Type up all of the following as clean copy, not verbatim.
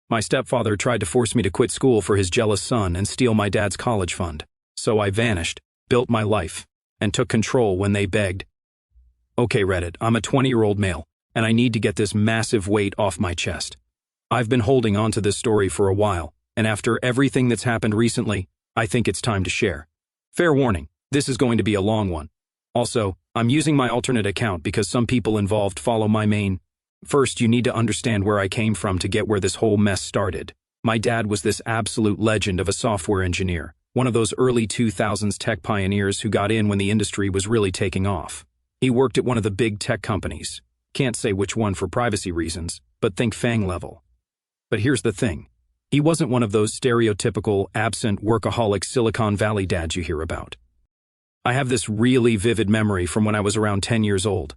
My stepfather tried to force me to quit school for his jealous son and steal my dad's college fund. So I vanished, built my life, and took control when they begged. Okay, Reddit, I'm a 20-year-old male, and I need to get this massive weight off my chest. I've been holding on to this story for a while, and after everything that's happened recently, I think it's time to share. Fair warning, this is going to be a long one. Also, I'm using my alternate account because some people involved follow my main. First, you need to understand where I came from to get where this whole mess started. My dad was this absolute legend of a software engineer, one of those early 2000s tech pioneers who got in when the industry was really taking off. He worked at one of the big tech companies. Can't say which one for privacy reasons, but think FANG level. But here's the thing. He wasn't one of those stereotypical, absent, workaholic Silicon Valley dads you hear about. I have this really vivid memory from when I was around 10 years old.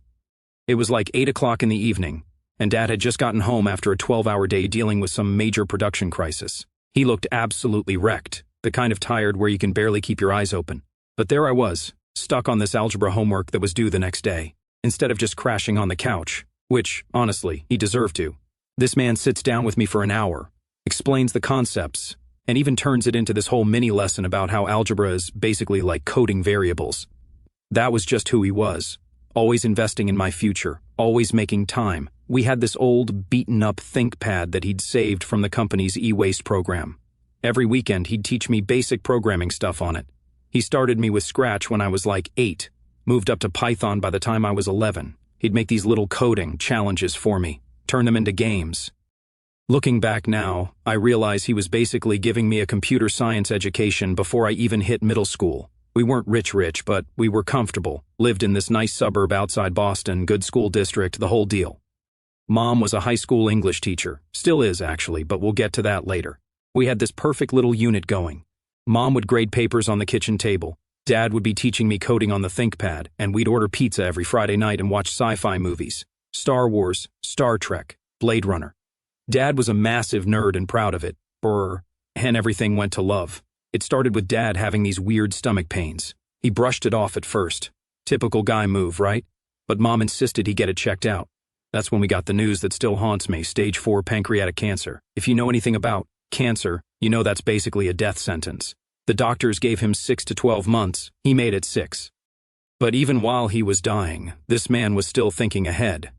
It was like 8 o'clock in the evening, and Dad had just gotten home after a 12-hour day dealing with some major production crisis. He looked absolutely wrecked, the kind of tired where you can barely keep your eyes open. But there I was, stuck on this algebra homework that was due the next day, instead of just crashing on the couch, which, honestly, he deserved to. This man sits down with me for an hour, explains the concepts, and even turns it into this whole mini lesson about how algebra is basically like coding variables. That was just who he was, always investing in my future, always making time. We had this old, beaten-up ThinkPad that he'd saved from the company's e-waste program. Every weekend, he'd teach me basic programming stuff on it. He started me with Scratch when I was like 8, moved up to Python by the time I was 11. He'd make these little coding challenges for me, turn them into games. Looking back now, I realize he was basically giving me a computer science education before I even hit middle school. We weren't rich, but we were comfortable, lived in this nice suburb outside Boston, good school district, the whole deal. Mom was a high school English teacher, still is actually, but we'll get to that later. We had this perfect little unit going. Mom would grade papers on the kitchen table. Dad would be teaching me coding on the ThinkPad, and we'd order pizza every Friday night and watch sci-fi movies. Star Wars, Star Trek, Blade Runner. Dad was a massive nerd and proud of it. And everything went to love. It started with Dad having these weird stomach pains. He brushed it off at first. Typical guy move, right? But Mom insisted he get it checked out. That's when we got the news that still haunts me, stage 4 pancreatic cancer. If you know anything about cancer, you know that's basically a death sentence. The doctors gave him 6 to 12 months. He made it 6. But even while he was dying, this man was still thinking ahead.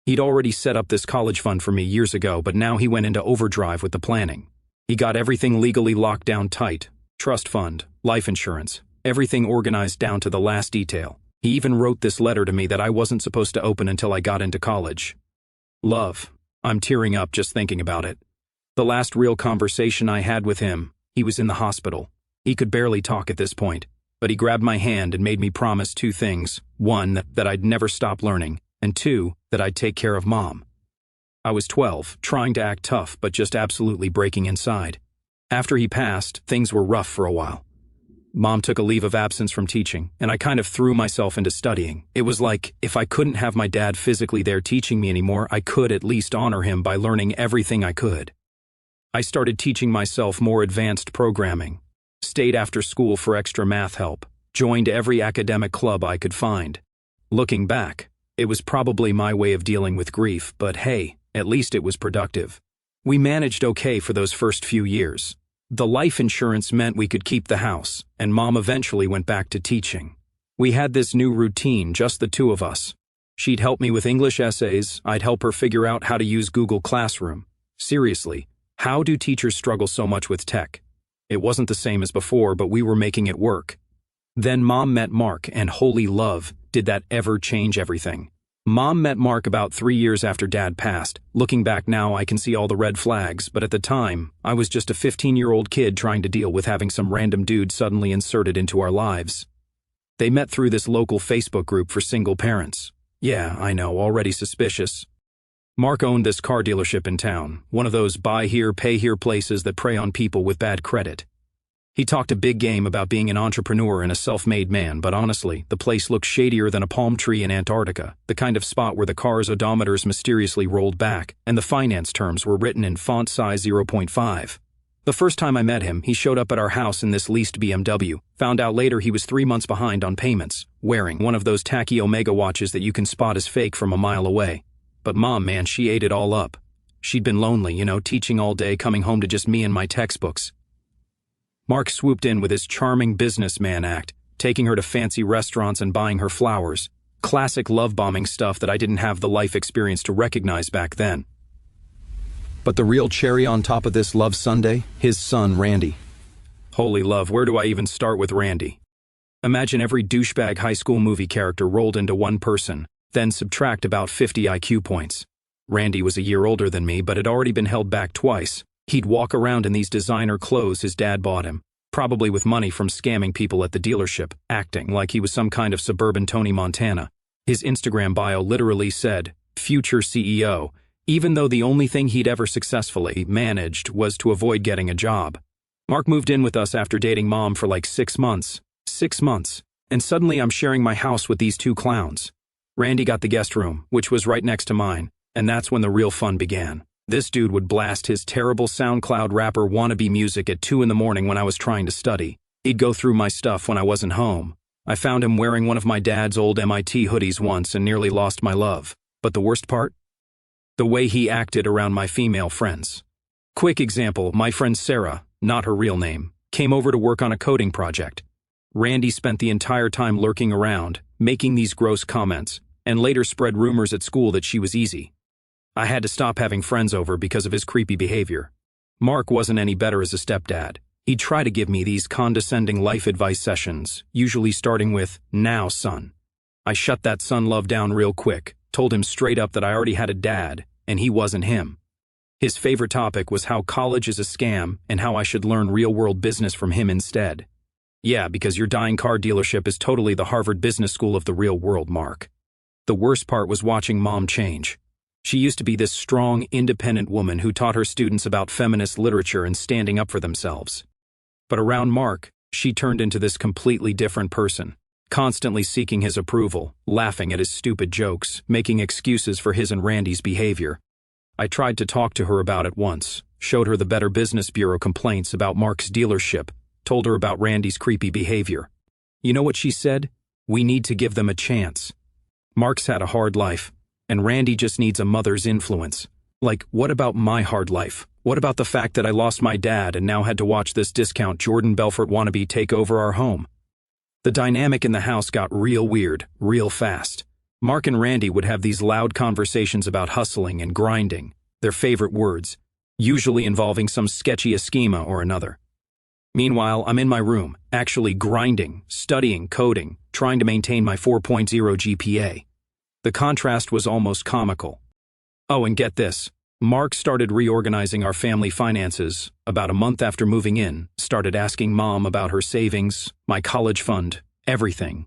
He'd already set up this college fund for me years ago, but now he went into overdrive with the planning. He got everything legally locked down tight. Trust fund, life insurance, everything organized down to the last detail. He even wrote this letter to me that I wasn't supposed to open until I got into college. Love. I'm tearing up just thinking about it. The last real conversation I had with him, he was in the hospital. He could barely talk at this point, but he grabbed my hand and made me promise 2 things. 1, that I'd never stop learning, and 2, that I'd take care of Mom. I was 12, trying to act tough, but just absolutely breaking inside. After he passed, things were rough for a while. Mom took a leave of absence from teaching, and I kind of threw myself into studying. It was like, if I couldn't have my dad physically there teaching me anymore, I could at least honor him by learning everything I could. I started teaching myself more advanced programming, stayed after school for extra math help, joined every academic club I could find. Looking back, it was probably my way of dealing with grief, but hey, at least it was productive. We managed okay for those first few years. The life insurance meant we could keep the house, and Mom eventually went back to teaching. We had this new routine, just the 2 of us. She'd help me with English essays, I'd help her figure out how to use Google Classroom. Seriously, how do teachers struggle so much with tech? It wasn't the same as before, but we were making it work. Then Mom met Mark, and holy love, did that ever change everything. Mom met Mark about 3 years after Dad passed. Looking back now, I can see all the red flags, but at the time, I was just a 15-year-old kid trying to deal with having some random dude suddenly inserted into our lives. They met through this local Facebook group for single parents. Yeah, I know, already suspicious. Mark owned this car dealership in town, one of those buy here, pay here places that prey on people with bad credit. He talked a big game about being an entrepreneur and a self-made man, but honestly, the place looked shadier than a palm tree in Antarctica, the kind of spot where the car's odometers mysteriously rolled back, and the finance terms were written in font size 0.5. The first time I met him, he showed up at our house in this leased BMW. Found out later he was 3 months behind on payments, wearing one of those tacky Omega watches that you can spot as fake from a mile away. But Mom, man, she ate it all up. She'd been lonely, teaching all day, coming home to just me and my textbooks. Mark swooped in with his charming businessman act, taking her to fancy restaurants and buying her flowers. Classic love-bombing stuff that I didn't have the life experience to recognize back then. But the real cherry on top of this love sundae, his son, Randy. Holy love, where do I even start with Randy? Imagine every douchebag high school movie character rolled into one person, then subtract about 50 IQ points. Randy was a year older than me, but had already been held back twice. He'd walk around in these designer clothes his dad bought him, probably with money from scamming people at the dealership, acting like he was some kind of suburban Tony Montana. His Instagram bio literally said, "Future CEO," even though the only thing he'd ever successfully managed was to avoid getting a job. Mark moved in with us after dating Mom for like 6 months. 6 months. And suddenly I'm sharing my house with these two clowns. Randy got the guest room, which was right next to mine, and that's when the real fun began. This dude would blast his terrible SoundCloud rapper wannabe music at 2 in the morning when I was trying to study. He'd go through my stuff when I wasn't home. I found him wearing one of my dad's old MIT hoodies once and nearly lost my love. But the worst part? The way he acted around my female friends. Quick example, my friend Sarah, not her real name, came over to work on a coding project. Randy spent the entire time lurking around, making these gross comments, and later spread rumors at school that she was easy. I had to stop having friends over because of his creepy behavior. Mark wasn't any better as a stepdad. He'd try to give me these condescending life advice sessions, usually starting with, "Now, son." I shut that son love down real quick, told him straight up that I already had a dad, and he wasn't him. His favorite topic was how college is a scam and how I should learn real-world business from him instead. Yeah, because your dying car dealership is totally the Harvard Business School of the real world, Mark. The worst part was watching Mom change. She used to be this strong, independent woman who taught her students about feminist literature and standing up for themselves. But around Mark, she turned into this completely different person, constantly seeking his approval, laughing at his stupid jokes, making excuses for his and Randy's behavior. I tried to talk to her about it once, showed her the Better Business Bureau complaints about Mark's dealership, told her about Randy's creepy behavior. You know what she said? "We need to give them a chance. Mark's had a hard life, and Randy just needs a mother's influence." Like, what about my hard life? What about the fact that I lost my dad and now had to watch this discount Jordan Belfort wannabe take over our home? The dynamic in the house got real weird, real fast. Mark and Randy would have these loud conversations about hustling and grinding, their favorite words, usually involving some sketchy schema or another. Meanwhile, I'm in my room, actually grinding, studying, coding, trying to maintain my 4.0 GPA. The contrast was almost comical. Oh, and get this. Mark started reorganizing our family finances about a month after moving in, started asking Mom about her savings, my college fund, everything.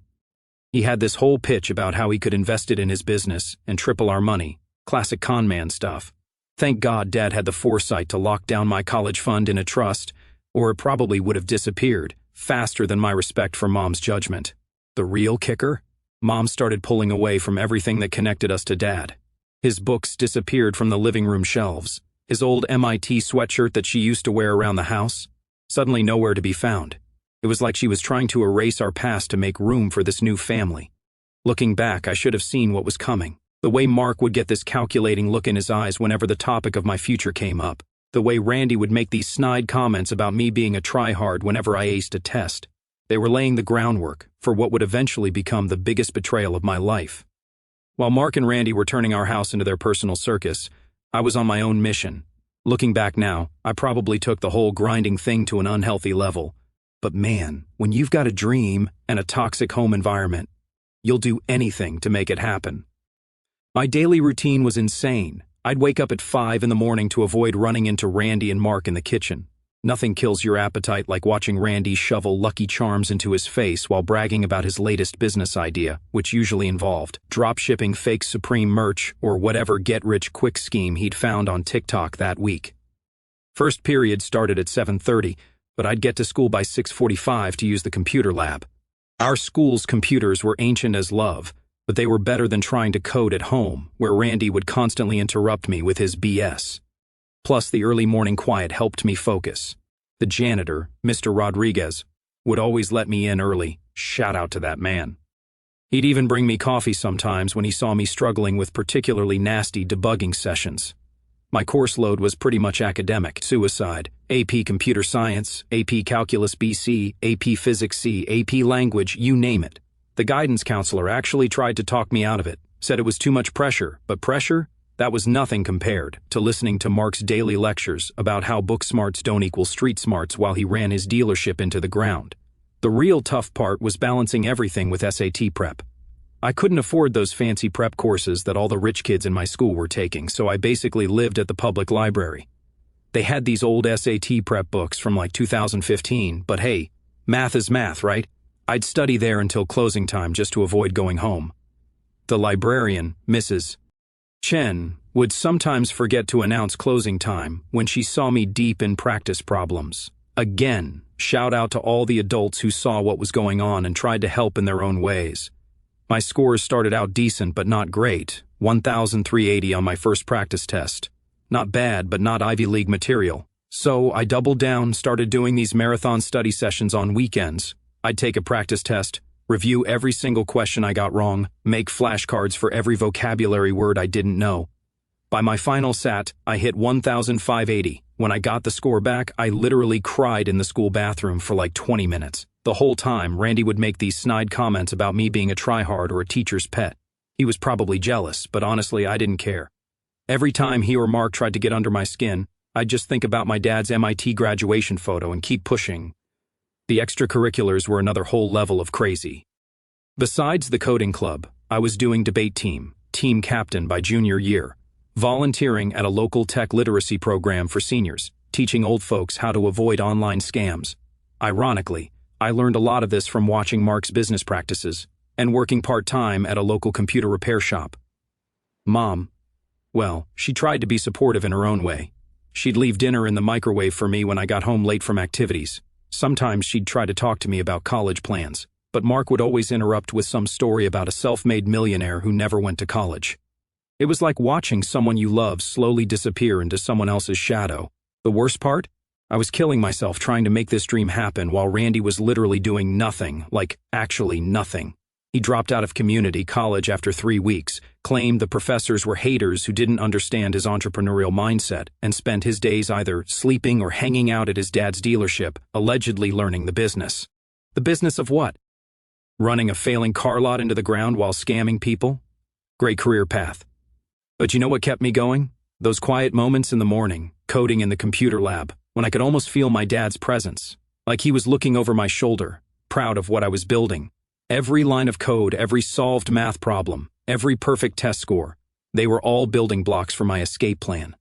He had this whole pitch about how he could invest it in his business and triple our money, classic con man stuff. Thank God Dad had the foresight to lock down my college fund in a trust, or it probably would have disappeared faster than my respect for Mom's judgment. The real kicker? Mom started pulling away from everything that connected us to Dad. His books disappeared from the living room shelves. His old MIT sweatshirt that she used to wear around the house, suddenly nowhere to be found. It was like she was trying to erase our past to make room for this new family. Looking back, I should have seen what was coming. The way Mark would get this calculating look in his eyes whenever the topic of my future came up. The way Randy would make these snide comments about me being a tryhard whenever I aced a test. They were laying the groundwork for what would eventually become the biggest betrayal of my life. While Mark and Randy were turning our house into their personal circus, I was on my own mission. Looking back now, I probably took the whole grinding thing to an unhealthy level. But man, when you've got a dream and a toxic home environment, you'll do anything to make it happen. My daily routine was insane. I'd wake up at 5 in the morning to avoid running into Randy and Mark in the kitchen. Nothing kills your appetite like watching Randy shovel Lucky Charms into his face while bragging about his latest business idea, which usually involved drop-shipping fake Supreme merch or whatever get-rich-quick scheme he'd found on TikTok that week. First period started at 7:30, but I'd get to school by 6:45 to use the computer lab. Our school's computers were ancient as love, but they were better than trying to code at home, where Randy would constantly interrupt me with his BS. Plus, the early morning quiet helped me focus. The janitor, Mr. Rodriguez, would always let me in early. Shout out to that man. He'd even bring me coffee sometimes when he saw me struggling with particularly nasty debugging sessions. My course load was pretty much academic: suicide, AP Computer Science, AP Calculus BC, AP Physics C, AP Language, you name it. The guidance counselor actually tried to talk me out of it, said it was too much pressure, but pressure? That was nothing compared to listening to Mark's daily lectures about how book smarts don't equal street smarts while he ran his dealership into the ground. The real tough part was balancing everything with SAT prep. I couldn't afford those fancy prep courses that all the rich kids in my school were taking, so I basically lived at the public library. They had these old SAT prep books from like 2015, but hey, math is math, right? I'd study there until closing time just to avoid going home. The librarian, Mrs. Chen, would sometimes forget to announce closing time when she saw me deep in practice problems. Again, shout out to all the adults who saw what was going on and tried to help in their own ways. My scores started out decent but not great, 1,380 on my first practice test. Not bad, but not Ivy League material. So I doubled down, started doing these marathon study sessions on weekends. I'd take a practice test, review every single question I got wrong, make flashcards for every vocabulary word I didn't know. By my final SAT, I hit 1,580. When I got the score back, I literally cried in the school bathroom for like 20 minutes. The whole time, Randy would make these snide comments about me being a tryhard or a teacher's pet. He was probably jealous, but honestly, I didn't care. Every time he or Mark tried to get under my skin, I'd just think about my dad's MIT graduation photo and keep pushing. The extracurriculars were another whole level of crazy. Besides the coding club, I was doing debate team captain by junior year, volunteering at a local tech literacy program for seniors, teaching old folks how to avoid online scams. Ironically, I learned a lot of this from watching Mark's business practices and working part-time at a local computer repair shop. Mom, well, she tried to be supportive in her own way. She'd leave dinner in the microwave for me when I got home late from activities. Sometimes she'd try to talk to me about college plans, but Mark would always interrupt with some story about a self-made millionaire who never went to college. It was like watching someone you love slowly disappear into someone else's shadow. The worst part? I was killing myself trying to make this dream happen while Randy was literally doing nothing, like actually nothing. He dropped out of community college after 3 weeks, claimed the professors were haters who didn't understand his entrepreneurial mindset, and spent his days either sleeping or hanging out at his dad's dealership, allegedly learning the business. The business of what? Running a failing car lot into the ground while scamming people? Great career path. But you know what kept me going? Those quiet moments in the morning, coding in the computer lab, when I could almost feel my dad's presence, like he was looking over my shoulder, proud of what I was building. Every line of code, every solved math problem, every perfect test score, they were all building blocks for my escape plan.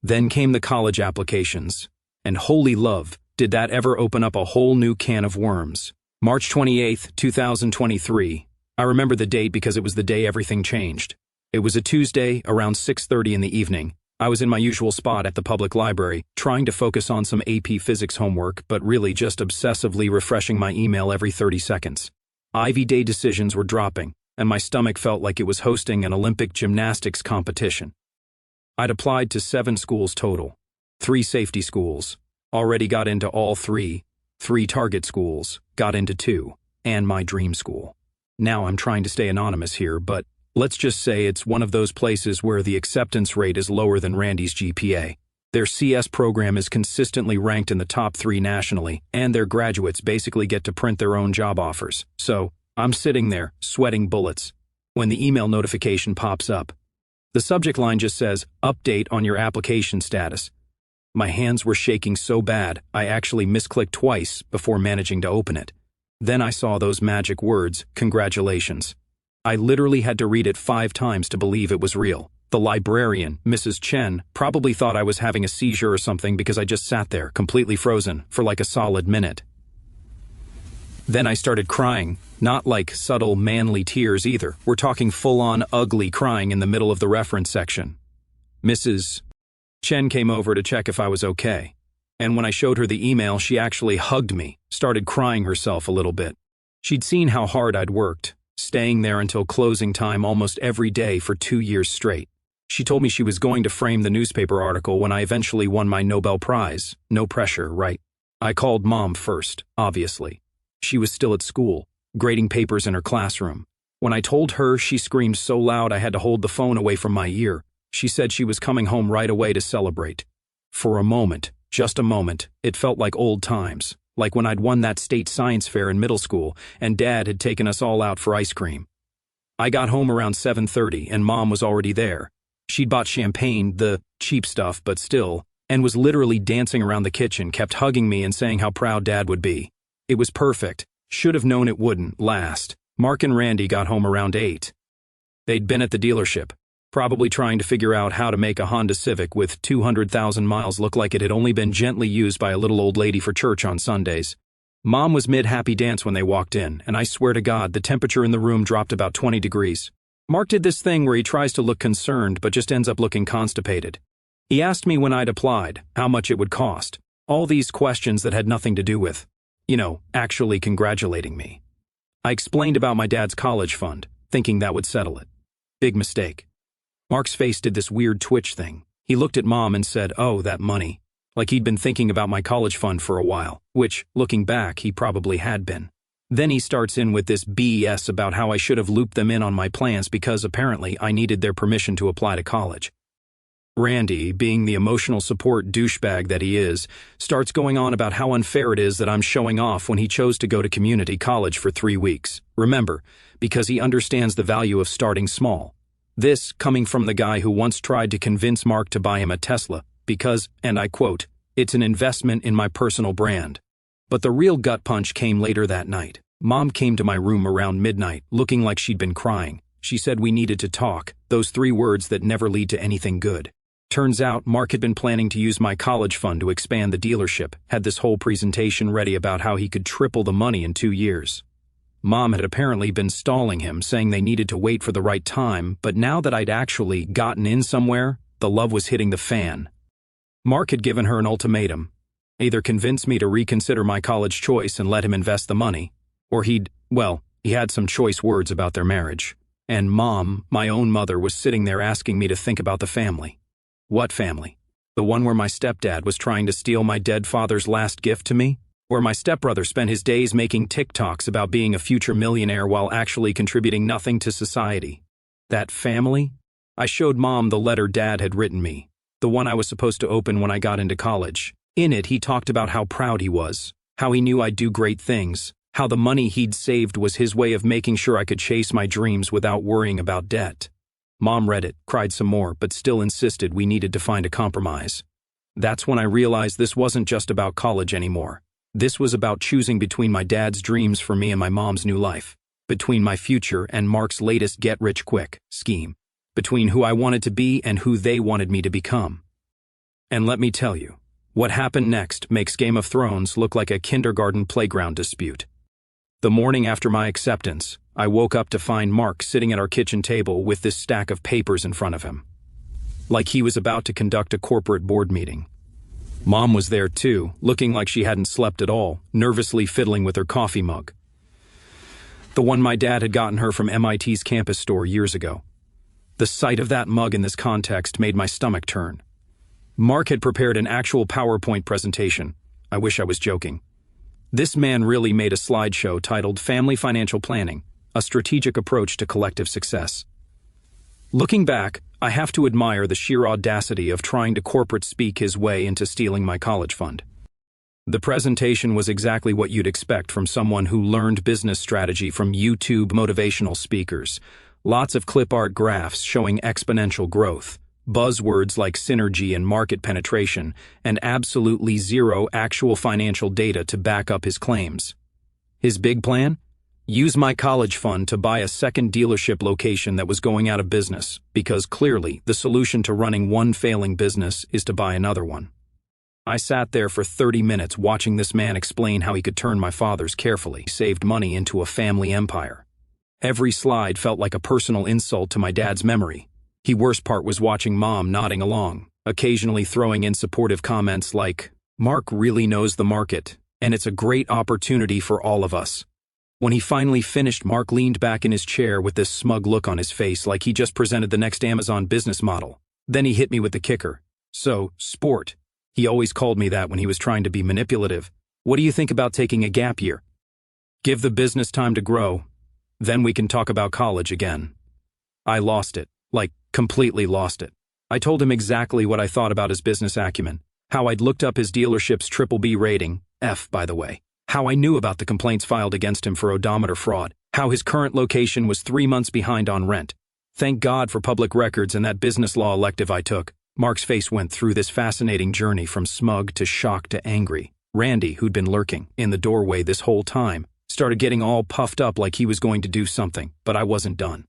Then came the college applications, and holy love, did that ever open up a whole new can of worms. March 28th, 2023. I remember the date because it was the day everything changed. It was a Tuesday, around 6:30 in the evening. I was in my usual spot at the public library, trying to focus on some AP physics homework, but really just obsessively refreshing my email every 30 seconds. Ivy Day decisions were dropping, and my stomach felt like it was hosting an Olympic gymnastics competition. I'd applied to 7 schools total, 3 safety schools, already got into all 3, 3 target schools, got into 2, and my dream school. Now I'm trying to stay anonymous here, but let's just say it's one of those places where the acceptance rate is lower than Randy's GPA. Their CS program is consistently ranked in the top 3 nationally, and their graduates basically get to print their own job offers. So, I'm sitting there, sweating bullets, when the email notification pops up. The subject line just says, "Update on your application status." My hands were shaking so bad, I actually misclicked twice before managing to open it. Then I saw those magic words, "Congratulations." I literally had to read it 5 times to believe it was real. The librarian, Mrs. Chen, probably thought I was having a seizure or something because I just sat there, completely frozen, for like a solid minute. Then I started crying, not like subtle, manly tears either. We're talking full-on, ugly crying in the middle of the reference section. Mrs. Chen came over to check if I was okay. And when I showed her the email, she actually hugged me, started crying herself a little bit. She'd seen how hard I'd worked, staying there until closing time almost every day for 2 years straight. She told me she was going to frame the newspaper article when I eventually won my Nobel Prize. No pressure, right? I called Mom first, obviously. She was still at school, grading papers in her classroom. When I told her, she screamed so loud I had to hold the phone away from my ear. She said she was coming home right away to celebrate. For a moment, just a moment, it felt like old times, like when I'd won that state science fair in middle school and Dad had taken us all out for ice cream. I got home around 7:30 and Mom was already there. She'd bought champagne, the cheap stuff, but still, and was literally dancing around the kitchen, kept hugging me and saying how proud Dad would be. It was perfect. Should have known it wouldn't last. Mark and Randy got home around 8. They'd been at the dealership, probably trying to figure out how to make a Honda Civic with 200,000 miles look like it had only been gently used by a little old lady for church on Sundays. Mom was mid-happy dance when they walked in, and I swear to God, the temperature in the room dropped about 20 degrees. Mark did this thing where he tries to look concerned but just ends up looking constipated. He asked me when I'd applied, how much it would cost. All these questions that had nothing to do with, actually congratulating me. I explained about my dad's college fund, thinking that would settle it. Big mistake. Mark's face did this weird twitch thing. He looked at Mom and said, "Oh, that money." Like he'd been thinking about my college fund for a while, which, looking back, he probably had been. Then he starts in with this BS about how I should have looped them in on my plans because apparently I needed their permission to apply to college. Randy, being the emotional support douchebag that he is, starts going on about how unfair it is that I'm showing off when he chose to go to community college for 3 weeks. Remember, because he understands the value of starting small. This coming from the guy who once tried to convince Mark to buy him a Tesla because, and I quote, "It's an investment in my personal brand." But the real gut punch came later that night. Mom came to my room around midnight, looking like she'd been crying. She said we needed to talk, those 3 words that never lead to anything good. Turns out Mark had been planning to use my college fund to expand the dealership, had this whole presentation ready about how he could triple the money in 2 years. Mom had apparently been stalling him, saying they needed to wait for the right time, but now that I'd actually gotten in somewhere, the love was hitting the fan. Mark had given her an ultimatum. Either convince me to reconsider my college choice and let him invest the money, or he had some choice words about their marriage. And Mom, my own mother, was sitting there asking me to think about the family. What family? The one where my stepdad was trying to steal my dead father's last gift to me? Where my stepbrother spent his days making TikToks about being a future millionaire while actually contributing nothing to society? That family? I showed Mom the letter Dad had written me, the one I was supposed to open when I got into college. In it, he talked about how proud he was, how he knew I'd do great things, how the money he'd saved was his way of making sure I could chase my dreams without worrying about debt. Mom read it, cried some more, but still insisted we needed to find a compromise. That's when I realized this wasn't just about college anymore. This was about choosing between my dad's dreams for me and my mom's new life, between my future and Mark's latest get-rich-quick scheme, between who I wanted to be and who they wanted me to become. And let me tell you, what happened next makes Game of Thrones look like a kindergarten playground dispute. The morning after my acceptance, I woke up to find Mark sitting at our kitchen table with this stack of papers in front of him, like he was about to conduct a corporate board meeting. Mom was there too, looking like she hadn't slept at all, nervously fiddling with her coffee mug. The one my dad had gotten her from MIT's campus store years ago. The sight of that mug in this context made my stomach turn. Mark had prepared an actual PowerPoint presentation. I wish I was joking. This man really made a slideshow titled Family Financial Planning, a strategic approach to collective success. Looking back, I have to admire the sheer audacity of trying to corporate speak his way into stealing my college fund. The presentation was exactly what you'd expect from someone who learned business strategy from YouTube motivational speakers. Lots of clip art graphs showing exponential growth, buzzwords like synergy and market penetration, and absolutely zero actual financial data to back up his claims. His big plan? Use my college fund to buy a second dealership location that was going out of business, because clearly the solution to running one failing business is to buy another one. I sat there for 30 minutes watching this man explain how he could turn my father's carefully saved money into a family empire. Every slide felt like a personal insult to my dad's memory. The worst part was watching Mom nodding along, occasionally throwing in supportive comments like, "Mark really knows the market, and it's a great opportunity for all of us." When he finally finished, Mark leaned back in his chair with this smug look on his face like he just presented the next Amazon business model. Then he hit me with the kicker. "So, sport. He always called me that when he was trying to be manipulative. What do you think about taking a gap year? Give the business time to grow. Then we can talk about college again." I lost it, like completely lost it. I told him exactly what I thought about his business acumen, how I'd looked up his dealership's triple-B rating, F by the way, how I knew about the complaints filed against him for odometer fraud, how his current location was 3 months behind on rent. Thank God for public records and that business law elective I took. Mark's face went through this fascinating journey from smug to shocked to angry. Randy, who'd been lurking in the doorway this whole time, started getting all puffed up like he was going to do something, but I wasn't done.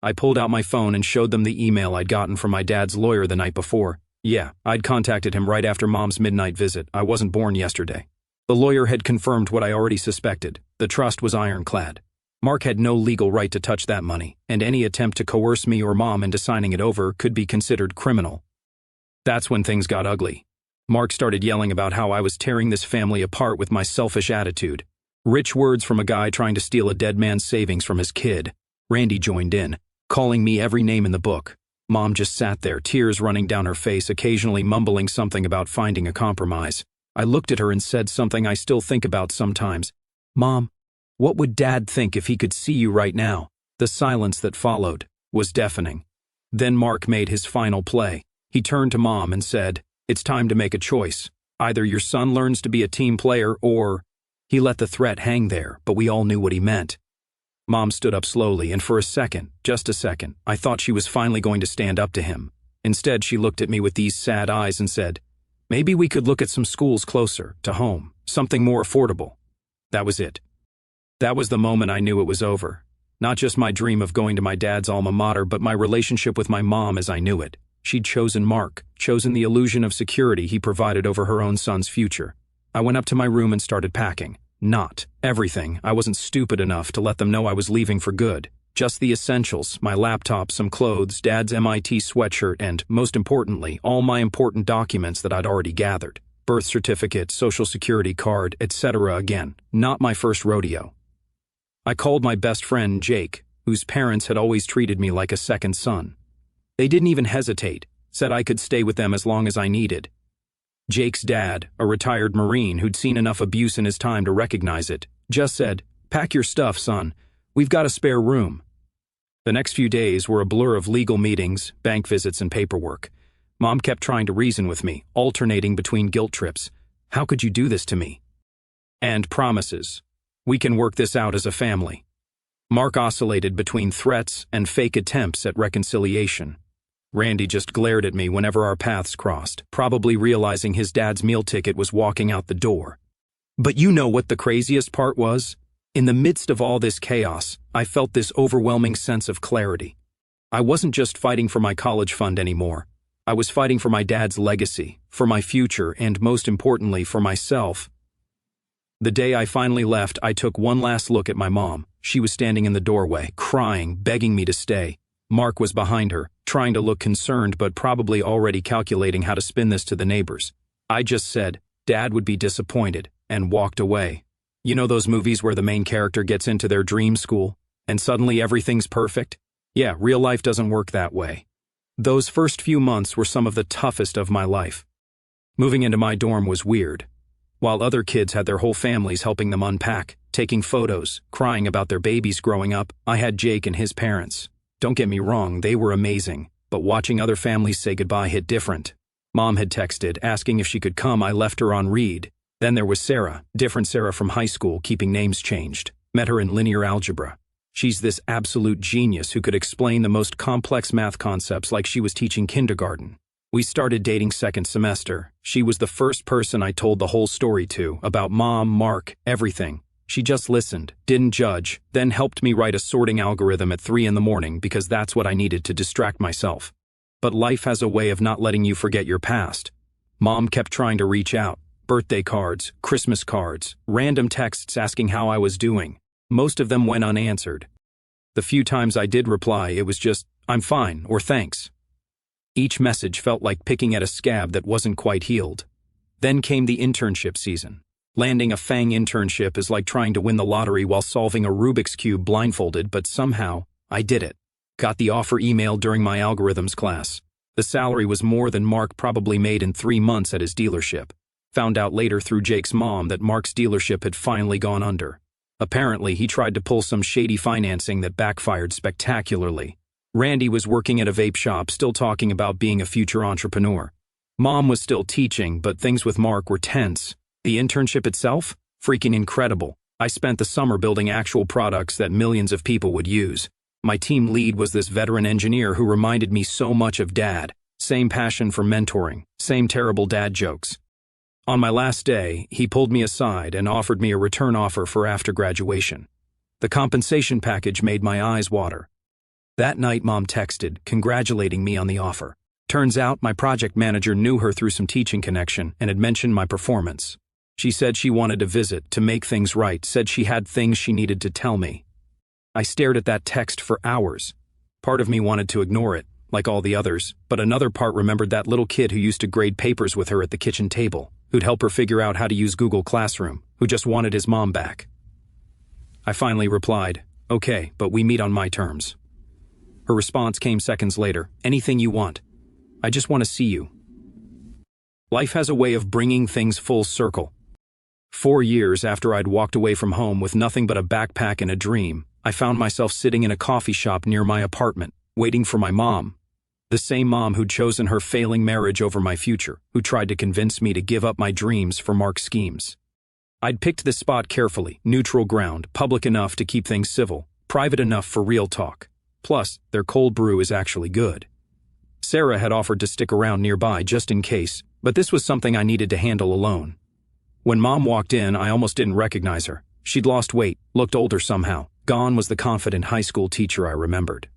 I pulled out my phone and showed them the email I'd gotten from my dad's lawyer the night before. Yeah, I'd contacted him right after Mom's midnight visit. I wasn't born yesterday. The lawyer had confirmed what I already suspected. The trust was ironclad. Mark had no legal right to touch that money, and any attempt to coerce me or Mom into signing it over could be considered criminal. That's when things got ugly. Mark started yelling about how I was tearing this family apart with my selfish attitude. Rich words from a guy trying to steal a dead man's savings from his kid. Randy joined in, calling me every name in the book. Mom just sat there, tears running down her face, occasionally mumbling something about finding a compromise. I looked at her and said something I still think about sometimes. Mom, what would Dad think if he could see you right now? The silence that followed was deafening. Then Mark made his final play. He turned to Mom and said, "It's time to make a choice. Either your son learns to be a team player or..." He let the threat hang there, but we all knew what he meant. Mom stood up slowly, and for a second, just a second, I thought she was finally going to stand up to him. Instead, she looked at me with these sad eyes and said, "Maybe we could look at some schools closer to home, something more affordable." That was it. That was the moment I knew it was over. Not just my dream of going to my dad's alma mater, but my relationship with my mom as I knew it. She'd chosen Mark, chosen the illusion of security he provided over her own son's future. I went up to my room and started packing. Not everything. I wasn't stupid enough to let them know I was leaving for good. Just the essentials, my laptop, some clothes, Dad's MIT sweatshirt, and, most importantly, all my important documents that I'd already gathered. Birth certificate, social security card, etc. Again, not my first rodeo. I called my best friend, Jake, whose parents had always treated me like a second son. They didn't even hesitate, said I could stay with them as long as I needed. Jake's dad, a retired Marine who'd seen enough abuse in his time to recognize it, just said, "Pack your stuff, son. We've got a spare room." The next few days were a blur of legal meetings, bank visits, and paperwork. Mom kept trying to reason with me, alternating between guilt trips. How could you do this to me? And promises. We can work this out as a family. Mark oscillated between threats and fake attempts at reconciliation. Randy just glared at me whenever our paths crossed, probably realizing his dad's meal ticket was walking out the door. But you know what the craziest part was? In the midst of all this chaos, I felt this overwhelming sense of clarity. I wasn't just fighting for my college fund anymore. I was fighting for my dad's legacy, for my future, and most importantly, for myself. The day I finally left, I took one last look at my mom. She was standing in the doorway, crying, begging me to stay. Mark was behind her, trying to look concerned but probably already calculating how to spin this to the neighbors. I just said, "Dad would be disappointed," and walked away. You know those movies where the main character gets into their dream school, and suddenly everything's perfect? Yeah, real life doesn't work that way. Those first few months were some of the toughest of my life. Moving into my dorm was weird. While other kids had their whole families helping them unpack, taking photos, crying about their babies growing up, I had Jake and his parents. Don't get me wrong, they were amazing, but watching other families say goodbye hit different. Mom had texted, asking if she could come. I left her on read. Then there was Sarah, different Sarah from high school, keeping names changed. Met her in linear algebra. She's this absolute genius who could explain the most complex math concepts like she was teaching kindergarten. We started dating second semester. She was the first person I told the whole story to, about Mom, Mark, everything. She just listened, didn't judge, then helped me write a sorting algorithm at 3 a.m. because that's what I needed to distract myself. But life has a way of not letting you forget your past. Mom kept trying to reach out. Birthday cards, Christmas cards, random texts asking how I was doing. Most of them went unanswered. The few times I did reply, it was just, "I'm fine," or "thanks." Each message felt like picking at a scab that wasn't quite healed. Then came the internship season. Landing a FANG internship is like trying to win the lottery while solving a Rubik's Cube blindfolded, but somehow, I did it. Got the offer email during my algorithms class. The salary was more than Mark probably made in 3 months at his dealership. Found out later through Jake's mom that Mark's dealership had finally gone under. Apparently, he tried to pull some shady financing that backfired spectacularly. Randy was working at a vape shop, still talking about being a future entrepreneur. Mom was still teaching, but things with Mark were tense. The internship itself? Freaking incredible. I spent the summer building actual products that millions of people would use. My team lead was this veteran engineer who reminded me so much of Dad. Same passion for mentoring, same terrible dad jokes. On my last day, he pulled me aside and offered me a return offer for after graduation. The compensation package made my eyes water. That night, Mom texted, congratulating me on the offer. Turns out my project manager knew her through some teaching connection and had mentioned my performance. She said she wanted to visit, to make things right, said she had things she needed to tell me. I stared at that text for hours. Part of me wanted to ignore it, like all the others, but another part remembered that little kid who used to grade papers with her at the kitchen table, who'd help her figure out how to use Google Classroom, who just wanted his mom back. I finally replied, okay, but we meet on my terms. Her response came seconds later, anything you want. I just want to see you. Life has a way of bringing things full circle. 4 years after I'd walked away from home with nothing but a backpack and a dream, I found myself sitting in a coffee shop near my apartment, waiting for my mom. The same mom who'd chosen her failing marriage over my future, who tried to convince me to give up my dreams for Mark's schemes. I'd picked this spot carefully, neutral ground, public enough to keep things civil, private enough for real talk. Plus, their cold brew is actually good. Sarah had offered to stick around nearby just in case, but this was something I needed to handle alone. When Mom walked in, I almost didn't recognize her. She'd lost weight, looked older somehow. Gone was the confident high school teacher I remembered.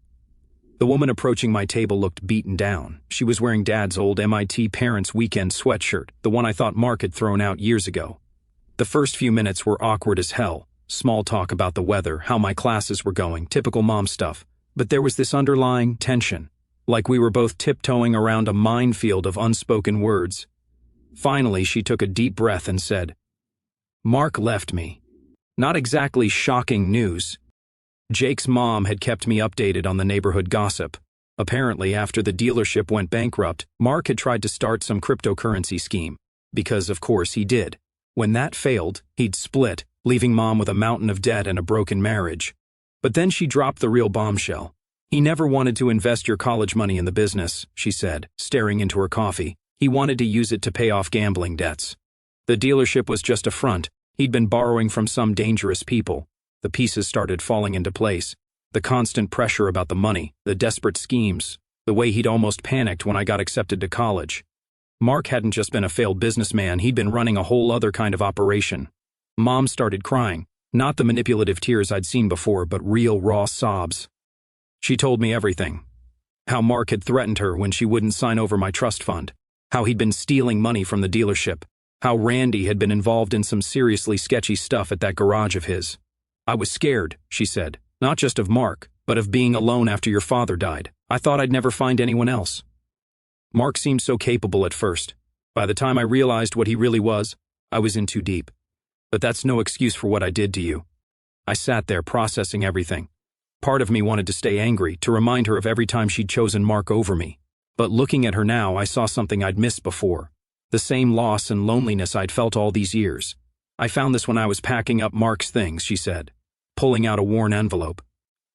The woman approaching my table looked beaten down. She was wearing Dad's old MIT Parents Weekend sweatshirt, the one I thought Mark had thrown out years ago. The first few minutes were awkward as hell. Small talk about the weather, how my classes were going, typical mom stuff. But there was this underlying tension, like we were both tiptoeing around a minefield of unspoken words. Finally, she took a deep breath and said, Mark left me. Not exactly shocking news. Jake's mom had kept me updated on the neighborhood gossip. Apparently, after the dealership went bankrupt, Mark had tried to start some cryptocurrency scheme. Because, of course, he did. When that failed, he'd split, leaving Mom with a mountain of debt and a broken marriage. But then she dropped the real bombshell. He never wanted to invest your college money in the business, she said, staring into her coffee. He wanted to use it to pay off gambling debts. The dealership was just a front. He'd been borrowing from some dangerous people. The pieces started falling into place. The constant pressure about the money, the desperate schemes, the way he'd almost panicked when I got accepted to college. Mark hadn't just been a failed businessman, he'd been running a whole other kind of operation. Mom started crying. Not the manipulative tears I'd seen before, but real, raw sobs. She told me everything. How Mark had threatened her when she wouldn't sign over my trust fund. How he'd been stealing money from the dealership. How Randy had been involved in some seriously sketchy stuff at that garage of his. I was scared, she said, not just of Mark, but of being alone after your father died. I thought I'd never find anyone else. Mark seemed so capable at first. By the time I realized what he really was, I was in too deep. But that's no excuse for what I did to you. I sat there processing everything. Part of me wanted to stay angry, to remind her of every time she'd chosen Mark over me. But looking at her now, I saw something I'd missed before. The same loss and loneliness I'd felt all these years. I found this when I was packing up Mark's things, she said, pulling out a worn envelope.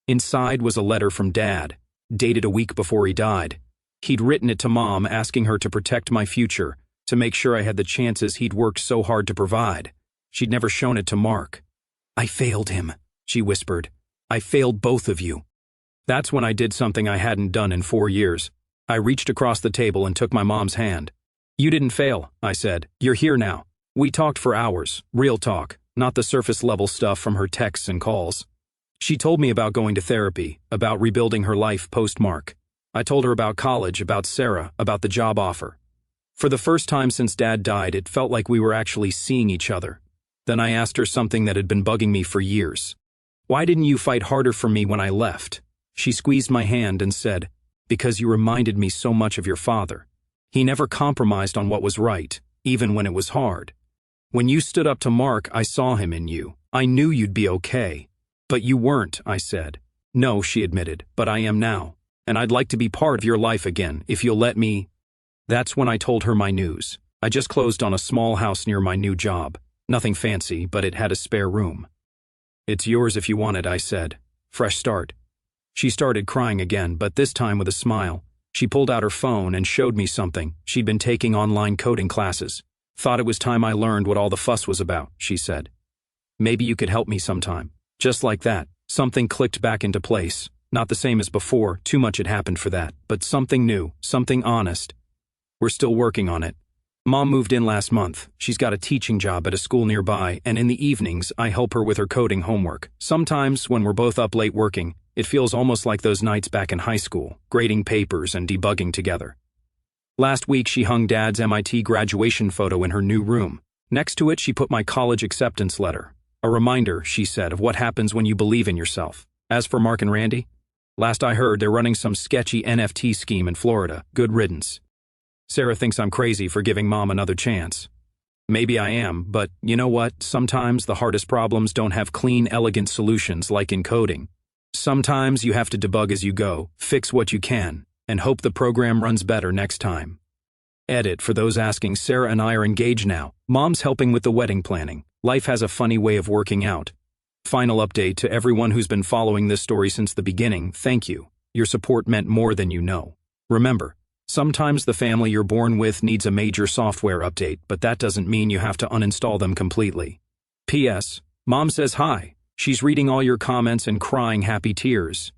Inside was a letter from Dad, dated a week before he died. He'd written it to Mom, asking her to protect my future, to make sure I had the chances he'd worked so hard to provide. She'd never shown it to Mark. I failed him, she whispered. I failed both of you. That's when I did something I hadn't done in 4 years. I reached across the table and took my mom's hand. You didn't fail, I said. You're here now. We talked for hours, real talk, not the surface-level stuff from her texts and calls. She told me about going to therapy, about rebuilding her life post-Mark. I told her about college, about Sarah, about the job offer. For the first time since Dad died, it felt like we were actually seeing each other. Then I asked her something that had been bugging me for years. Why didn't you fight harder for me when I left? She squeezed my hand and said, because you reminded me so much of your father. He never compromised on what was right, even when it was hard. When you stood up to Mark, I saw him in you. I knew you'd be okay. But you weren't, I said. No, she admitted, but I am now. And I'd like to be part of your life again, if you'll let me. That's when I told her my news. I just closed on a small house near my new job. Nothing fancy, but it had a spare room. It's yours if you want it, I said. Fresh start. She started crying again, but this time with a smile. She pulled out her phone and showed me something. She'd been taking online coding classes. Thought it was time I learned what all the fuss was about, she said. Maybe you could help me sometime. Just like that, something clicked back into place. Not the same as before, too much had happened for that, but something new, something honest. We're still working on it. Mom moved in last month. She's got a teaching job at a school nearby, and in the evenings, I help her with her coding homework. Sometimes, when we're both up late working, it feels almost like those nights back in high school, grading papers and debugging together. Last week, she hung Dad's MIT graduation photo in her new room. Next to it, she put my college acceptance letter. A reminder, she said, of what happens when you believe in yourself. As for Mark and Randy, last I heard, they're running some sketchy NFT scheme in Florida. Good riddance. Sarah thinks I'm crazy for giving Mom another chance. Maybe I am, but you know what? Sometimes the hardest problems don't have clean, elegant solutions like in coding. Sometimes you have to debug as you go, fix what you can, and hope the program runs better next time. Edit, for those asking, Sarah and I are engaged now. Mom's helping with the wedding planning. Life has a funny way of working out. Final update to everyone who's been following this story since the beginning, thank you. Your support meant more than you know. Remember, sometimes the family you're born with needs a major software update, but that doesn't mean you have to uninstall them completely. P.S. Mom says hi. She's reading all your comments and crying happy tears.